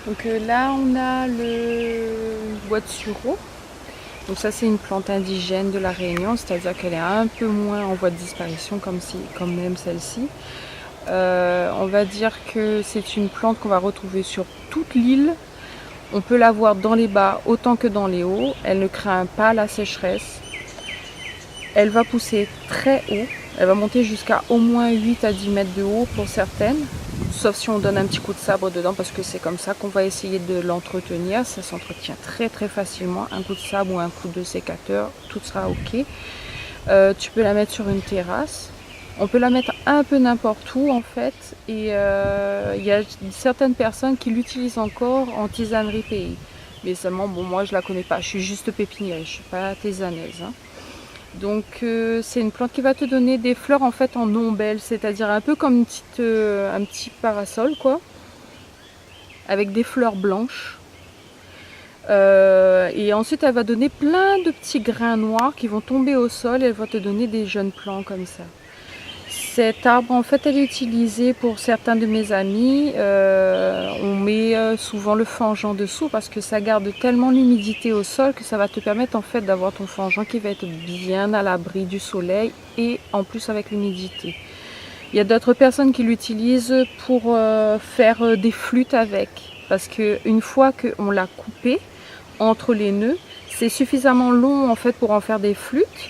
Donc là on a le bois de sureau. Donc ça c'est une plante indigène de la Réunion, c'est-à-dire qu'elle est un peu moins en voie de disparition comme même celle-ci. On va dire que c'est une plante qu'on va retrouver sur toute l'île. On peut la voir dans les bas autant que dans les hauts. Elle ne craint pas la sécheresse. Elle va pousser très haut. Elle va monter jusqu'à au moins 8 à 10 mètres de haut pour certaines. Sauf si on donne un petit coup de sabre dedans parce que c'est comme ça qu'on va essayer de l'entretenir. Ça s'entretient très très facilement. Un coup de sabre ou un coup de sécateur, tout sera ok. Tu peux la mettre sur une terrasse. On peut la mettre un peu n'importe où en fait. Et il y a certaines personnes qui l'utilisent encore en tisanerie pays. Mais seulement, bon, moi je la connais pas. Je suis juste pépinière, je suis pas tisanaise. Hein. Donc c'est une plante qui va te donner des fleurs en fait en ombelle, c'est-à-dire un peu comme un petit parasol quoi, avec des fleurs blanches. Et ensuite elle va donner plein de petits grains noirs qui vont tomber au sol et elle va te donner des jeunes plants comme ça. Cet arbre, en fait, elle est utilisée pour certains de mes amis. On met souvent le fangeant dessous parce que ça garde tellement l'humidité au sol que ça va te permettre en fait d'avoir ton fangeant qui va être bien à l'abri du soleil et en plus avec l'humidité. Il y a d'autres personnes qui l'utilisent pour faire des flûtes avec parce qu'une fois qu'on l'a coupé entre les nœuds, c'est suffisamment long en fait pour en faire des flûtes.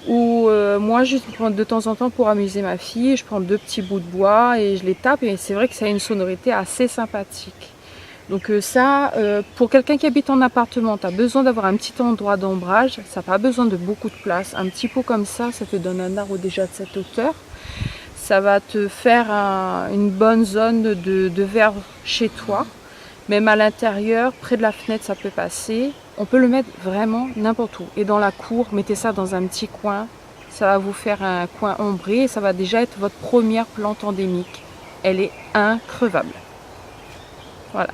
Ou moi je prends de temps en temps pour amuser ma fille, je prends deux petits bouts de bois et je les tape et c'est vrai que ça a une sonorité assez sympathique. Donc pour quelqu'un qui habite en appartement, tu as besoin d'avoir un petit endroit d'ombrage, ça n'a pas besoin de beaucoup de place. Un petit pot comme ça te donne un arbre déjà de cette hauteur. Ça va te faire une bonne zone de verre chez toi. Même à l'intérieur, près de la fenêtre, ça peut passer. On peut le mettre vraiment n'importe où. Et dans la cour, mettez ça dans un petit coin. Ça va vous faire un coin ombré et ça va déjà être votre première plante endémique. Elle est increvable. Voilà.